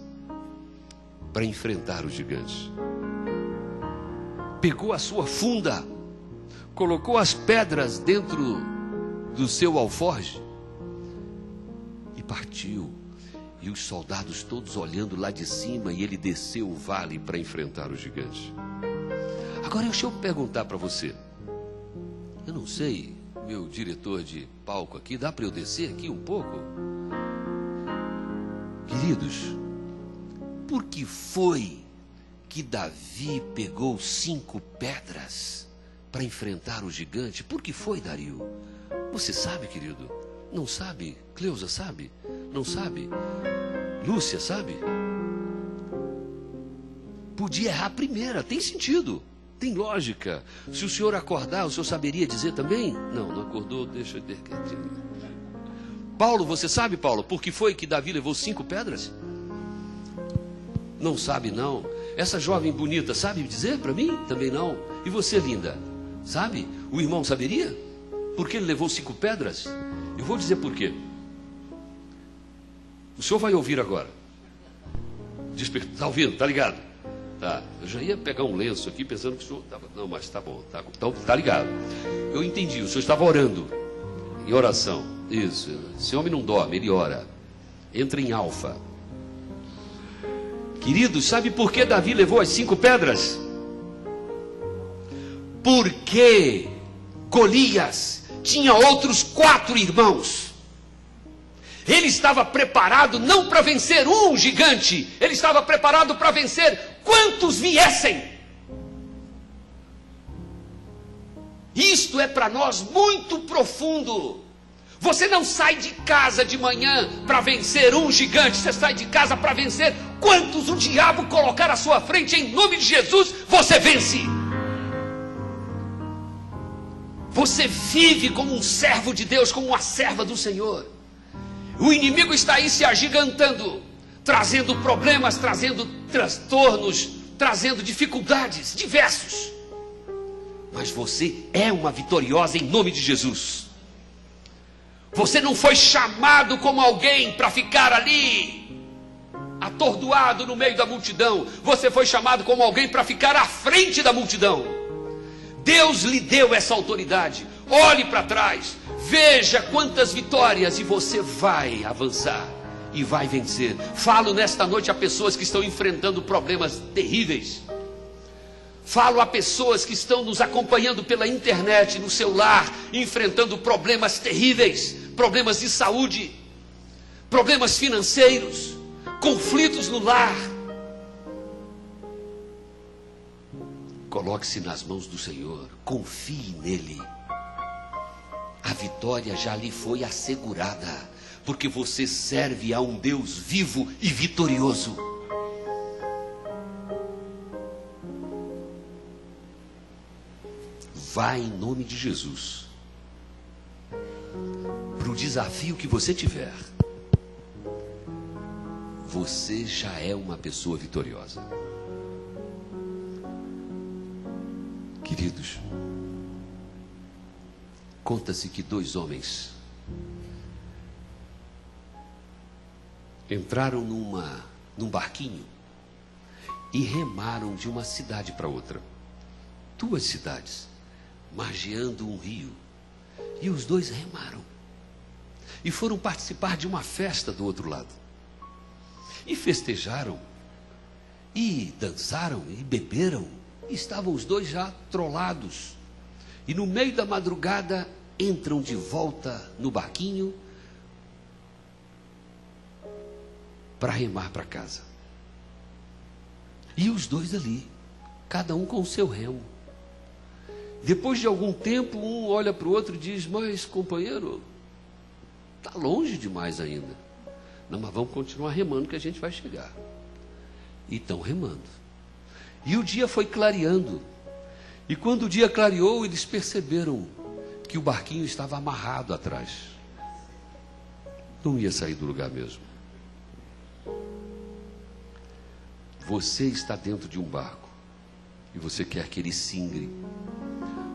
para enfrentar o gigante. Pegou a sua funda, colocou as pedras dentro do seu alforje e partiu. E os soldados todos olhando lá de cima, e ele desceu o vale para enfrentar o gigante. Agora deixa eu perguntar para você. Eu não sei, meu diretor de palco aqui, dá para eu descer aqui um pouco? Queridos, por que foi que Davi pegou 5 pedras para enfrentar o gigante? Por que foi, Dario? Você sabe, querido? Não sabe? Cleusa sabe? Não sabe? Lúcia sabe? Podia errar a primeira, tem sentido, tem lógica. Se o senhor acordar, o senhor saberia dizer também? Não acordou, deixa eu... Paulo, você sabe, Paulo, por que foi que Davi levou 5 pedras? Não sabe, não. Essa jovem bonita sabe dizer para mim? Também não. E você, linda, sabe? O irmão saberia? Por que ele levou 5 pedras? Eu vou dizer por quê. O senhor vai ouvir agora. Está ouvindo? Está ligado? Tá. Eu já ia pegar um lenço aqui pensando que o senhor estava... Não, mas tá bom. Tá ligado. Eu entendi. O senhor estava orando. Em oração. Isso. Esse homem não dorme, ele ora. Entra em alfa. Queridos, sabe por que Davi levou as 5 pedras? Porque Golias tinha outros 4 irmãos. Ele estava preparado não para vencer um gigante, ele estava preparado para vencer quantos viessem. Isto é para nós muito profundo. Você não sai de casa de manhã para vencer um gigante, você sai de casa para vencer quantos o diabo colocar à sua frente. Em nome de Jesus, você vence. Você vive como um servo de Deus, como uma serva do Senhor. O inimigo está aí se agigantando, trazendo problemas, trazendo transtornos, trazendo dificuldades diversos. Mas você é uma vitoriosa em nome de Jesus. Você não foi chamado como alguém para ficar ali, atordoado no meio da multidão. Você foi chamado como alguém para ficar à frente da multidão. Deus lhe deu essa autoridade. Olhe para trás, veja quantas vitórias e você vai avançar e vai vencer. Falo nesta noite a pessoas que estão enfrentando problemas terríveis. Falo a pessoas que estão nos acompanhando pela internet, no seu lar, enfrentando problemas terríveis, problemas de saúde, problemas financeiros, conflitos no lar. Coloque-se nas mãos do Senhor, confie nele. A vitória já lhe foi assegurada, porque você serve a um Deus vivo e vitorioso. Vá em nome de Jesus para o desafio que você tiver. Você já é uma pessoa vitoriosa. Queridos, conta-se que 2 homens entraram num barquinho e remaram de uma cidade para outra. 2 cidades, margeando um rio. E os 2 remaram e foram participar de uma festa do outro lado. E festejaram, e dançaram, e beberam. E estavam os 2 já trolados. E no meio da madrugada entram de volta no barquinho para remar para casa. E os 2 ali, cada um com o seu remo. Depois de algum tempo, um olha para o outro e diz: mas companheiro, está longe demais ainda. Não, mas vamos continuar remando que a gente vai chegar. E estão remando. E o dia foi clareando. E quando o dia clareou, eles perceberam que o barquinho estava amarrado atrás. Não ia sair do lugar mesmo. Você está dentro de um barco e você quer que ele singre.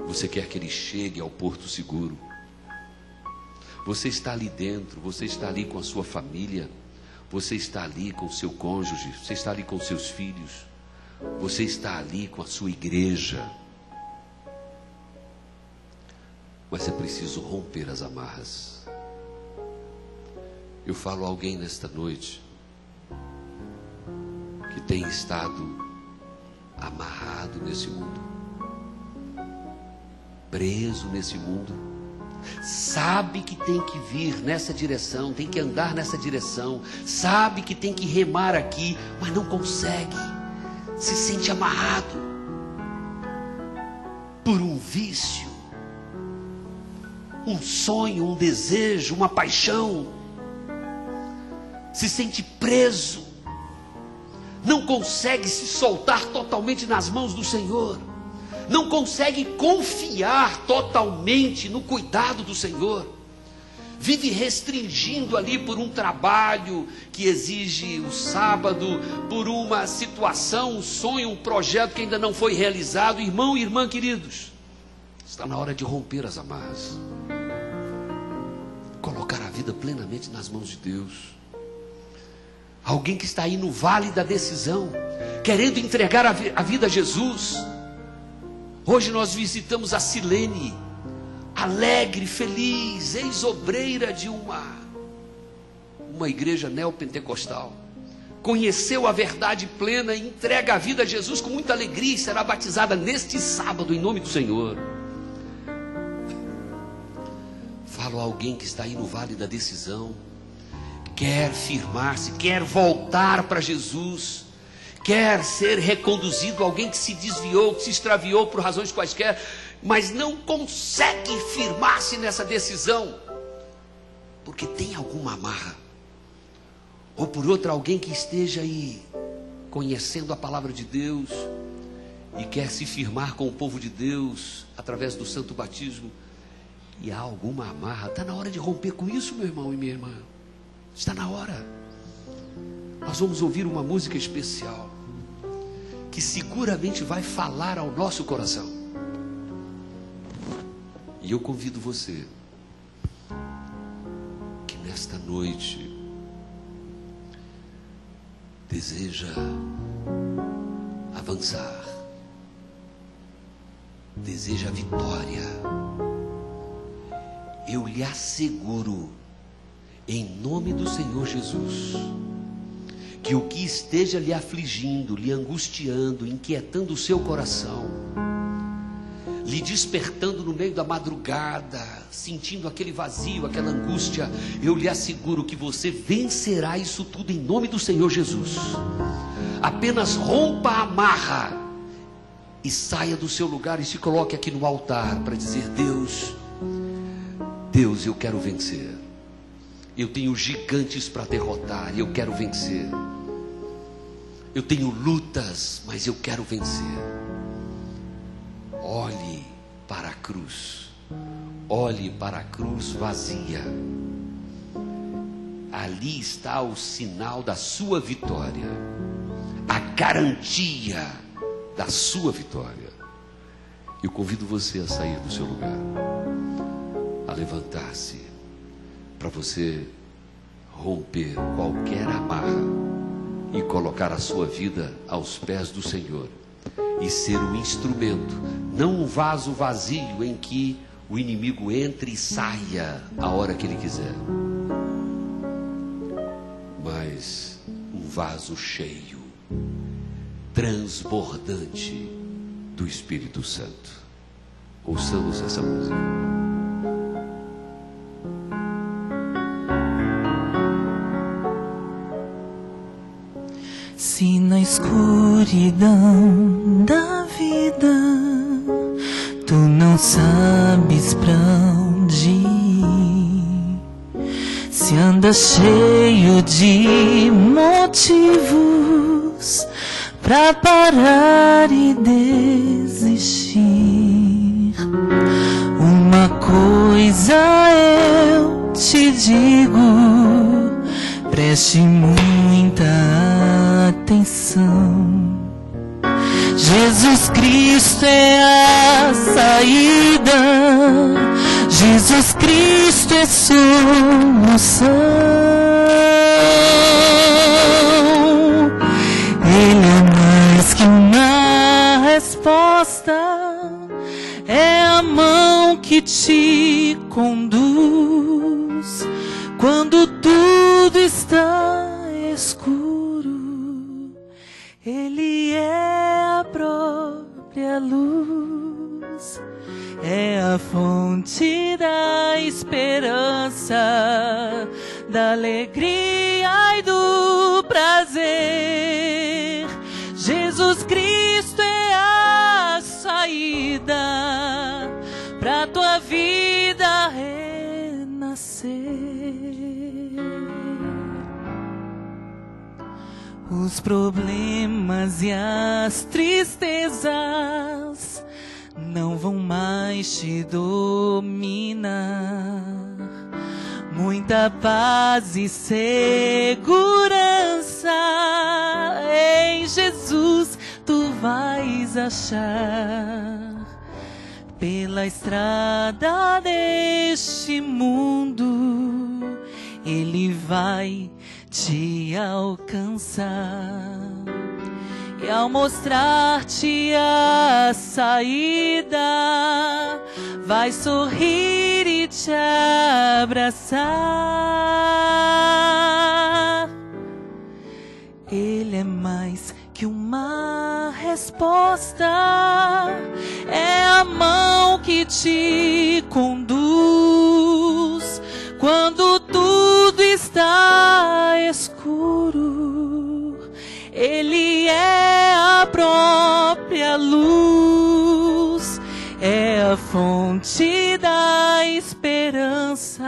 Você quer que ele chegue ao porto seguro. Você está ali dentro, você está ali com a sua família, você está ali com o seu cônjuge, você está ali com seus filhos, você está ali com a sua igreja. Mas é preciso romper as amarras. Eu falo a alguém nesta noite que tem estado amarrado nesse mundo, preso nesse mundo, sabe que tem que vir nessa direção, tem que andar nessa direção, sabe que tem que remar aqui, mas não consegue, se sente amarrado por um vício, um sonho, um desejo, uma paixão, se sente preso, não consegue se soltar totalmente nas mãos do Senhor, não consegue confiar totalmente no cuidado do Senhor, vive restringindo ali por um trabalho que exige o sábado, por uma situação, um sonho, um projeto que ainda não foi realizado. Irmão e irmã queridos, está na hora de romper as amarras, colocar a vida plenamente nas mãos de Deus. Alguém que está aí no vale da decisão, querendo entregar a vida a Jesus. Hoje nós visitamos a Silene, alegre, feliz, ex-obreira de uma igreja neopentecostal. Conheceu a verdade plena e entrega a vida a Jesus com muita alegria e será batizada neste sábado em nome do Senhor. Falo a alguém que está aí no vale da decisão, quer firmar-se, quer voltar para Jesus, quer ser reconduzido, alguém que se desviou, que se extraviou por razões quaisquer, mas não consegue firmar-se nessa decisão, porque tem alguma amarra, ou por outra, alguém que esteja aí, conhecendo a palavra de Deus, e quer se firmar com o povo de Deus, através do santo batismo, e há alguma amarra. Está na hora de romper com isso, meu irmão e minha irmã, está na hora. Nós vamos ouvir uma música especial, que seguramente vai falar ao nosso coração. E eu convido você noite deseja avançar, deseja vitória, eu lhe asseguro, em nome do Senhor Jesus, que o que esteja lhe afligindo, lhe angustiando, inquietando o seu coração, lhe despertando no meio da madrugada, sentindo aquele vazio, aquela angústia, eu lhe asseguro que você vencerá isso tudo em nome do Senhor Jesus. Apenas rompa a amarra e saia do seu lugar e se coloque aqui no altar para dizer: Deus, eu quero vencer. Eu tenho gigantes para derrotar e eu quero vencer. Eu tenho lutas, mas eu quero vencer. Olhe para a cruz. Olhe para a cruz vazia. Ali está o sinal da sua vitória, a garantia da sua vitória. Eu convido você a sair do seu lugar, a levantar-se, para você romper qualquer amarra e colocar a sua vida aos pés do Senhor e ser um instrumento, não um vaso vazio em que o inimigo entre e saia a hora que ele quiser, mas um vaso cheio, transbordante do Espírito Santo. Ouçamos essa música. Se na escuridão da vida tu não sabes pra onde ir, se anda cheio de motivos pra parar e desistir, uma coisa eu te digo, preste muita atenção. Jesus Cristo é a saída, Jesus Cristo é solução. Ele é mais que uma resposta, é a mão que te conduz quando tudo está escuro. Ele é a própria luz, é a fonte da esperança, da alegria e do prazer. Jesus Cristo é a saída pra tua vida renascer. Os problemas e as tristezas não vão mais te dominar. Muita paz e segurança em Jesus tu vais achar. Pela estrada deste mundo Ele vai te alcançar, e ao mostrar-te a saída, vai sorrir e te abraçar. Ele é mais que uma resposta, é a mão que te conduz quando tudo está escuro. Ele é a própria luz, é a fonte da esperança,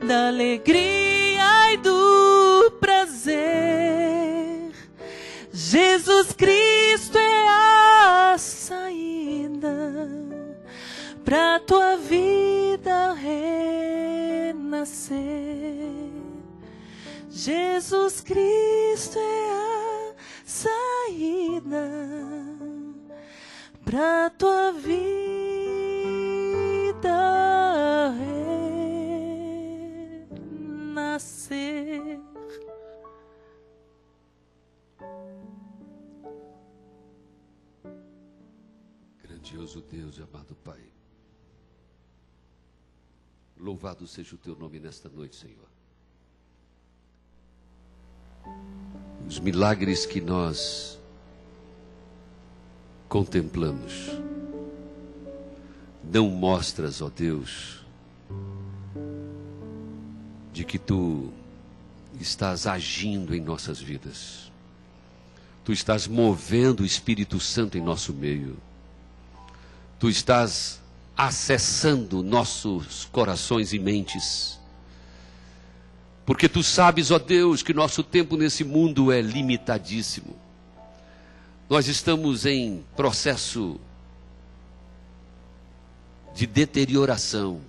da alegria e do prazer. Jesus Cristo é a saída pra tua vida renascer. Jesus Cristo é a saída pra tua vida Grandioso Deus e amado Pai, louvado seja o Teu nome nesta noite, Senhor. Os milagres que nós contemplamos, não mostras, ó Deus, de que Tu estás agindo em nossas vidas. Tu estás movendo o Espírito Santo em nosso meio. Tu estás acessando nossos corações e mentes. Porque Tu sabes, ó Deus, que nosso tempo nesse mundo é limitadíssimo. Nós estamos em processo de deterioração.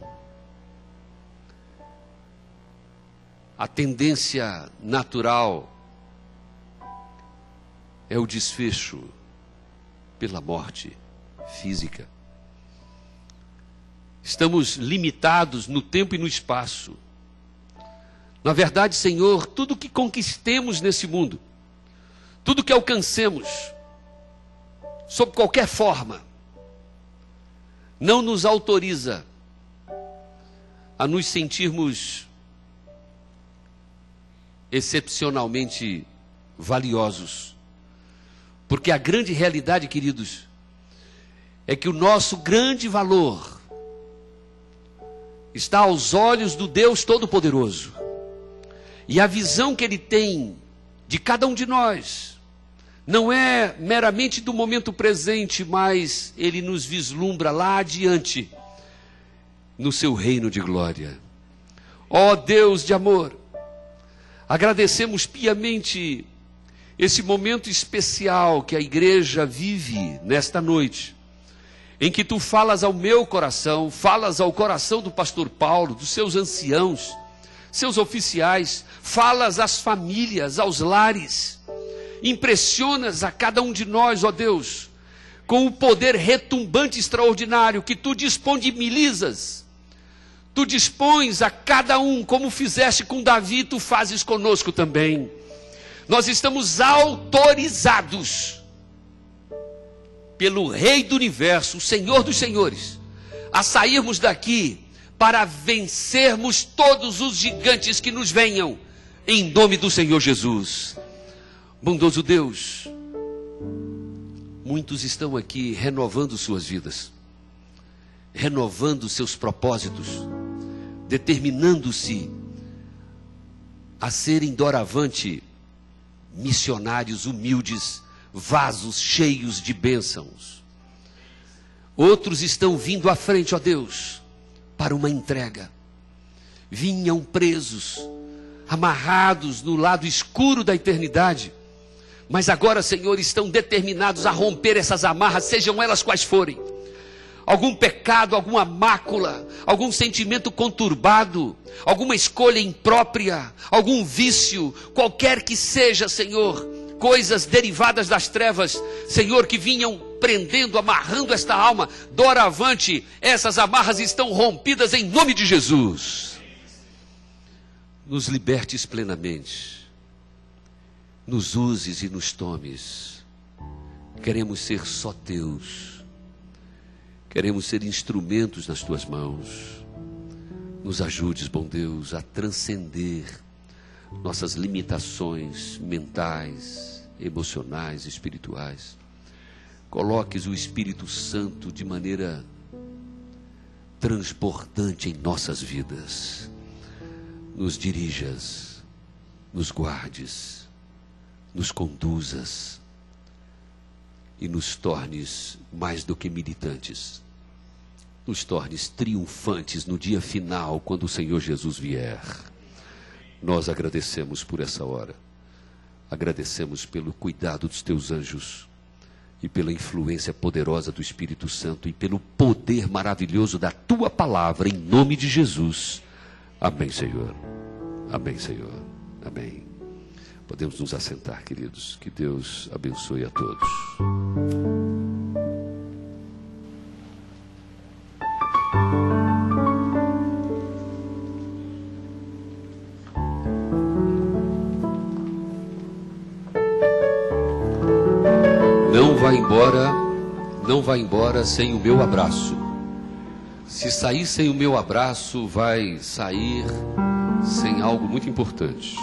A tendência natural é o desfecho pela morte física. Estamos limitados no tempo e no espaço. Na verdade, Senhor, tudo que conquistemos nesse mundo, tudo que alcancemos, sob qualquer forma, não nos autoriza a nos sentirmos excepcionalmente valiosos. Porque a grande realidade, queridos, é que o nosso grande valor está aos olhos do Deus Todo-Poderoso. E a visão que Ele tem de cada um de nós não é meramente do momento presente, mas Ele nos vislumbra lá adiante, no Seu reino de glória. Ó Deus de amor, agradecemos piamente esse momento especial que a igreja vive nesta noite, em que Tu falas ao meu coração, falas ao coração do pastor Paulo, dos seus anciãos, seus oficiais, falas às famílias, aos lares, impressionas a cada um de nós, ó Deus, com o poder retumbante extraordinário que Tu disponibilizas. Tu dispões a cada um, como fizeste com Davi, Tu fazes conosco também. Nós estamos autorizados pelo Rei do Universo, o Senhor dos Senhores, a sairmos daqui para vencermos todos os gigantes que nos venham, em nome do Senhor Jesus. Bondoso Deus, muitos estão aqui renovando suas vidas, renovando seus propósitos, determinando-se a serem doravante missionários humildes, vasos cheios de bênçãos. Outros estão vindo à frente, ó Deus, para uma entrega. Vinham presos, amarrados no lado escuro da eternidade, mas agora, Senhor, estão determinados a romper essas amarras, sejam elas quais forem. Algum pecado, alguma mácula, algum sentimento conturbado, alguma escolha imprópria, algum vício, qualquer que seja, Senhor, coisas derivadas das trevas, Senhor, que vinham prendendo, amarrando esta alma, doravante, essas amarras estão rompidas em nome de Jesus. Nos libertes plenamente, nos uses e nos tomes. Queremos ser só Teus. Queremos ser instrumentos nas Tuas mãos. Nos ajudes, bom Deus, a transcender nossas limitações mentais, emocionais, espirituais. Coloques o Espírito Santo de maneira transbordante em nossas vidas. Nos dirijas, nos guardes, nos conduzas e nos tornes mais do que militantes. Nos tornes triunfantes no dia final, quando o Senhor Jesus vier. Nós agradecemos por essa hora. Agradecemos pelo cuidado dos Teus anjos e pela influência poderosa do Espírito Santo e pelo poder maravilhoso da Tua palavra, em nome de Jesus. Amém, Senhor. Amém, Senhor. Amém. Podemos nos assentar, queridos. Que Deus abençoe a todos. Não vá embora não vai embora sem o meu abraço. Se sair sem o meu abraço, vai sair sem algo muito importante.